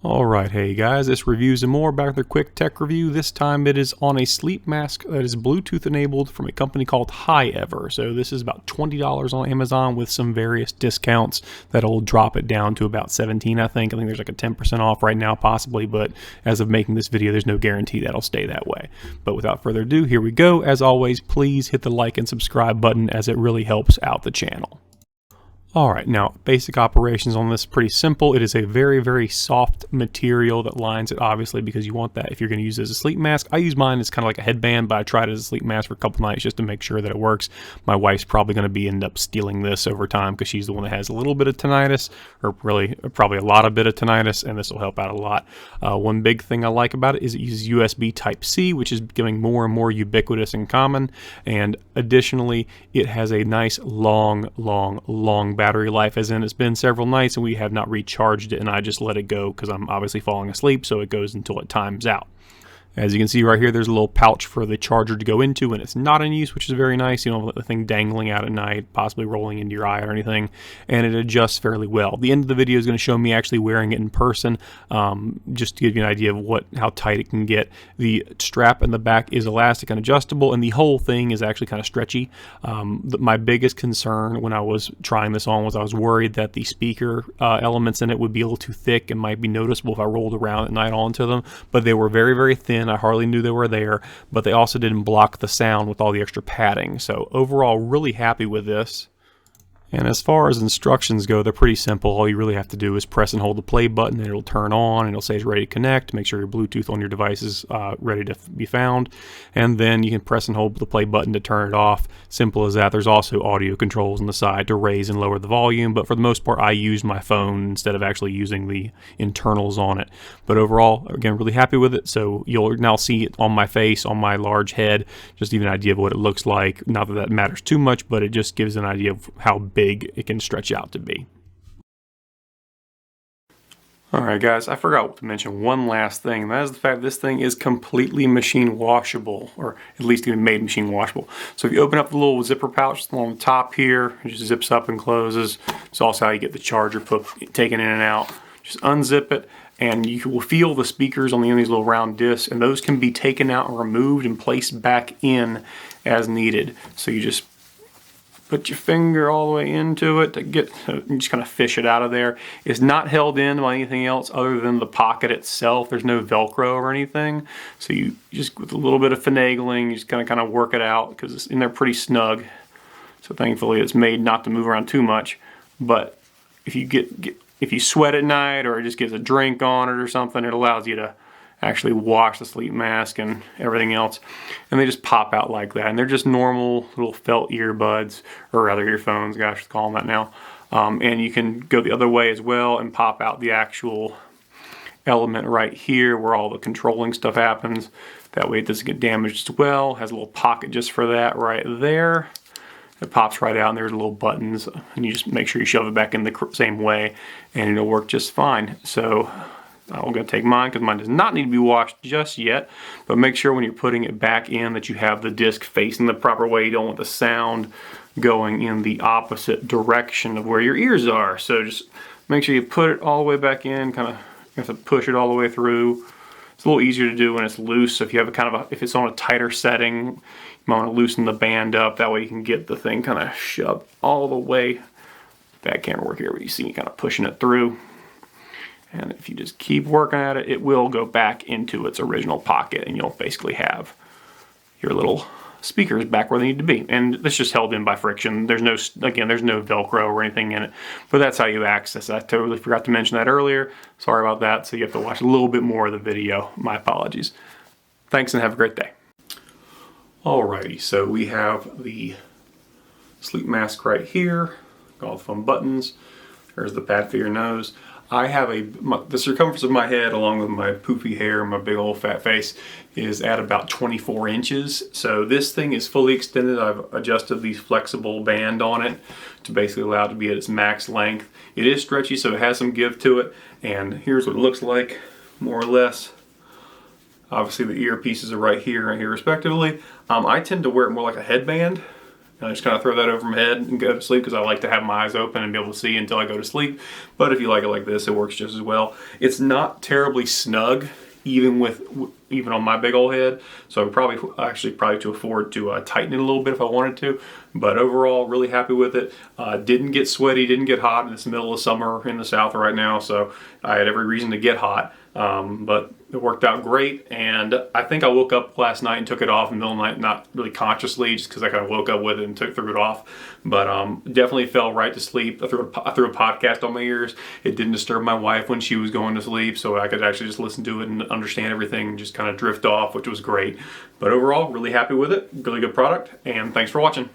Alright, hey guys, this review's and more, back with a quick tech review. This time it is on a sleep mask that is Bluetooth enabled from a company called HIGHEVER. So this is about $20 on Amazon with some various discounts that'll drop it down to about $17, I think. I think there's like a 10% off right now possibly, but as of making this video, there's no guarantee that'll stay that way. But without further ado, here we go. As always, please hit the like and subscribe button as it really helps out the channel. Alright, now basic operations on this, pretty simple. It is a very, very soft material that lines it, obviously, because you want that if you're going to use it as a sleep mask. I use mine as kind of like a headband, but I tried it as a sleep mask for a couple nights just to make sure that it works. My wife's probably going to end up stealing this over time because she's the one that has a little bit of tinnitus, or really probably a lot of tinnitus, and this will help out a lot. One big thing I like about it is it uses USB Type-C, which is becoming more and more ubiquitous and common, and additionally, it has a nice long battery life, as in it's been several nights and we have not recharged it, and I just let it go because I'm obviously falling asleep, so it goes until it times out. As you can see right here, there's a little pouch for the charger to go into when it's not in use, which is very nice. You don't let the thing dangling out at night, possibly rolling into your eye or anything, and it adjusts fairly well. The end of the video is going to show me actually wearing it in person, just to give you an idea of how tight it can get. The strap in the back is elastic and adjustable, and the whole thing is actually kind of stretchy. My biggest concern when I was trying this on was I was worried that the speaker elements in it would be a little too thick and might be noticeable if I rolled around at night onto them, but they were very, very thin. I hardly knew they were there, but they also didn't block the sound with all the extra padding. So overall, really happy with this. And as far as instructions go, they're pretty simple. All you really have to do is press and hold the play button, and it'll turn on, and it'll say it's ready to connect. Make sure your Bluetooth on your device is ready to be found. And then you can press and hold the play button to turn it off. Simple as that. There's also audio controls on the side to raise and lower the volume, but for the most part, I used my phone instead of actually using the internals on it. But overall, again, really happy with it. So you'll now see it on my face, on my large head, just give you an idea of what it looks like. Not that that matters too much, but it just gives an idea of how big it can stretch out to be. Alright guys, I forgot to mention one last thing, and that is the fact this thing is completely machine washable, or at least even made machine washable. So if you open up the little zipper pouch on the top here, it just zips up and closes. It's also how you get the charger taken in and out. Just unzip it, and you will feel the speakers on the end of these little round discs, and those can be taken out and removed and placed back in as needed. So you just put your finger all the way into it to you just kind of fish it out of there. It's not held in by anything else other than the pocket itself. There's no Velcro or anything. So you just, with a little bit of finagling, you just kind of work it out because it's in there pretty snug. So thankfully it's made not to move around too much. But if you sweat at night, or it just gets a drink on it or something, it allows you to actually wash the sleep mask and everything else, and they just pop out like that, and they're just normal little felt earbuds, or rather earphones, gosh, let's call them that now. And you can go the other way as well and pop out the actual element right here where all the controlling stuff happens. That way it doesn't get damaged as well. Has a little pocket just for that right there. It pops right out, and there's little buttons, and you just make sure you shove it back in the same way, and it'll work just fine. So I'm going to take mine because mine does not need to be washed just yet, but make sure when you're putting it back in that you have the disc facing the proper way. You don't want the sound going in the opposite direction of where your ears are. So just make sure you put it all the way back in, you have to push it all the way through. It's a little easier to do when it's loose. So if you have if it's on a tighter setting, you might want to loosen the band up. That way you can get the thing kind of shoved all the way. Bad camera work here, but you see me kind of pushing it through. And if you just keep working at it, it will go back into its original pocket, and you'll basically have your little speakers back where they need to be. And this is just held in by friction. There's no Velcro or anything in it, but that's how you access it. I totally forgot to mention that earlier. Sorry about that. So you have to watch a little bit more of the video. My apologies. Thanks, and have a great day. Alrighty, so we have the sleep mask right here. All the fun buttons. There's the pad for your nose. I have the circumference of my head, along with my poofy hair and my big old fat face, is at about 24 inches. So this thing is fully extended. I've adjusted the flexible band on it to basically allow it to be at its max length. It is stretchy, so it has some give to it. And here's what it looks like, more or less. Obviously the earpieces are right here and here respectively. I tend to wear it more like a headband, And I just kind of throw that over my head and go to sleep because I like to have my eyes open and be able to see until I go to sleep. But if you like it like this, it works just as well. It's not terribly snug, even on my big old head, so I'm probably to afford to tighten it a little bit if I wanted to. But overall, really happy with it. Didn't get sweaty, didn't get hot in this middle of summer in the South right now, so I had every reason to get hot. But it worked out great, and I think I woke up last night and took it off in the middle of the night, not really consciously, just because I kind of woke up with it and threw it off. But definitely fell right to sleep. I threw a podcast on my ears. It didn't disturb my wife when she was going to sleep, so I could actually just listen to it and understand everything and just kind of drift off, which was great. But overall, really happy with it. Really good product, and thanks for watching.